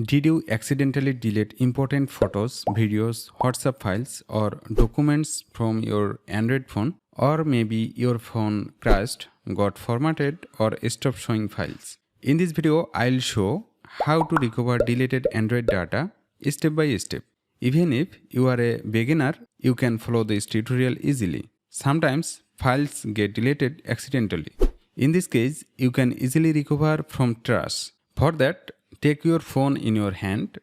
Did you accidentally delete important photos, videos, WhatsApp files, or documents from your Android phone? Or maybe your phone crashed, got formatted, or stopped showing files. In this video, I'll show how to recover deleted Android data step by step. Even if you are a beginner, you can follow this tutorial easily. Sometimes files get deleted accidentally. In this case, you can easily recover from trash. For that, take your phone in your hand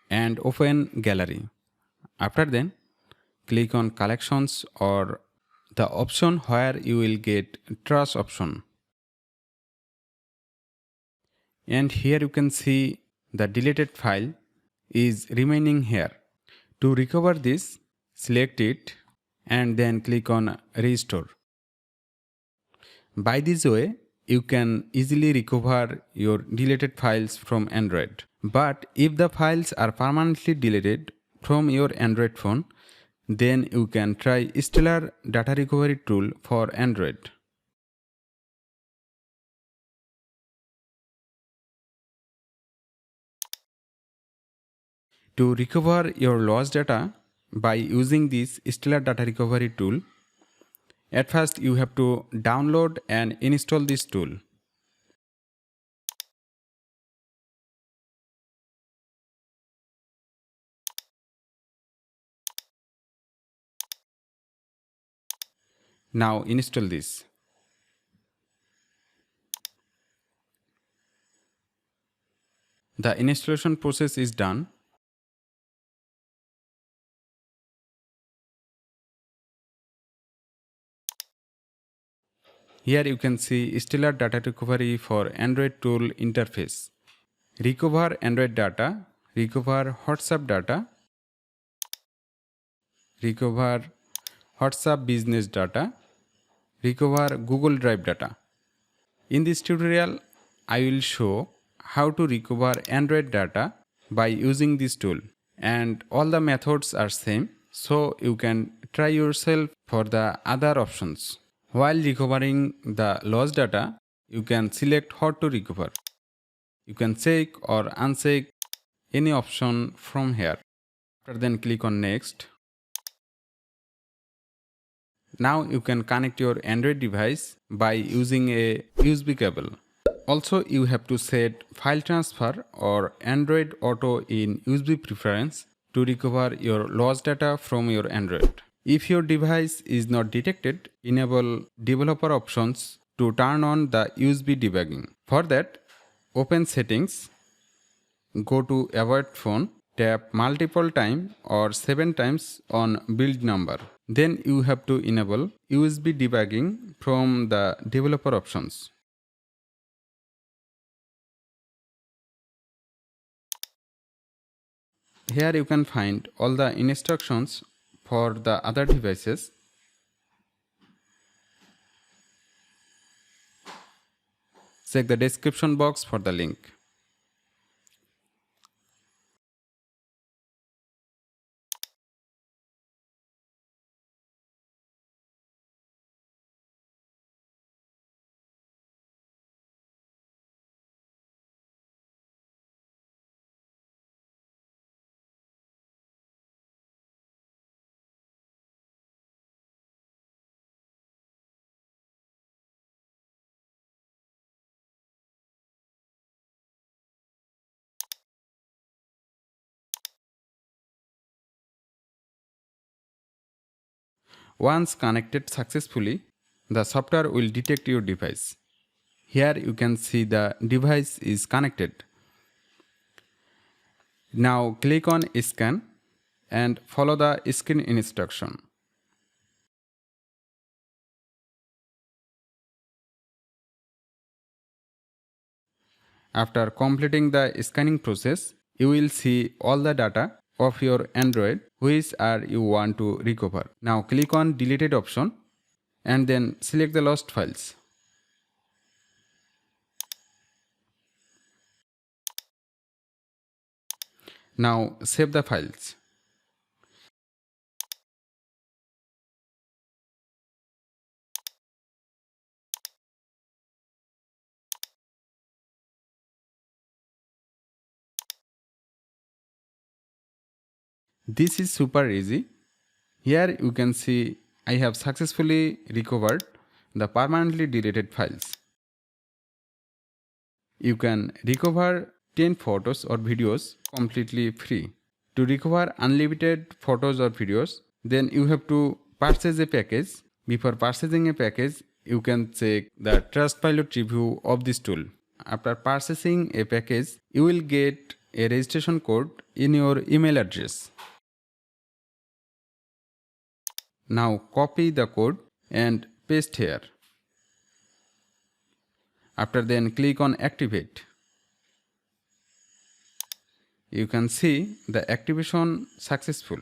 and open Gallery. After then, click on Collections or the option where you will get Trash option. And here you can see the deleted file is remaining here. To recover this, select it and then click on Restore. By this way, you can easily recover your deleted files from Android. But if the files are permanently deleted from your Android phone, then you can try Stellar Data Recovery tool for Android. To recover your lost data by using this Stellar Data Recovery tool, at first you have to download and install this tool. Now install this. The installation process is done. Here you can see Stellar Data Recovery for Android tool interface. Recover Android data, recover WhatsApp data, recover WhatsApp business data, recover Google Drive data. In this tutorial, I will show how to recover Android data by using this tool, and all the methods are same, so you can try yourself for the other options. While recovering the lost data, you can select what to recover. You can check or uncheck any option from here. After then click on next. Now you can connect your Android device by using a USB cable. Also, you have to set file transfer or Android Auto in USB preference to recover your lost data from your Android. If your device is not detected, enable developer options to turn on the USB debugging. For that, open settings, go to avoid phone, tap multiple times or 7 times on build number. Then you have to enable USB debugging from the developer options. Here you can find all the instructions for the other devices. Check the description box for the link. Once connected successfully, the software will detect your device. Here you can see the device is connected. Now click on Scan and follow the scan instruction. After completing the scanning process, you will see all the data of your Android which are you want to recover. Now click on Deleted option and then select the lost files. Now save the files. This is super easy. Here you can see I have successfully recovered the permanently deleted files. You can recover 10 photos or videos completely free. To recover unlimited photos or videos, then you have to purchase a package. Before purchasing a package, you can check the Trustpilot review of this tool. After purchasing a package, you will get a registration code in your email address. Now copy the code and paste here. After then click on activate. You can see the activation successful.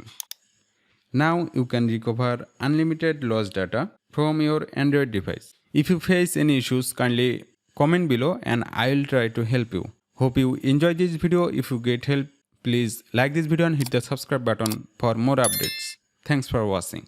Now you can recover unlimited lost data from your Android device. If you face any issues, kindly comment below and I will try to help you. Hope you enjoy this video. If you get help, please like this video and hit the subscribe button for more updates. Thanks for watching.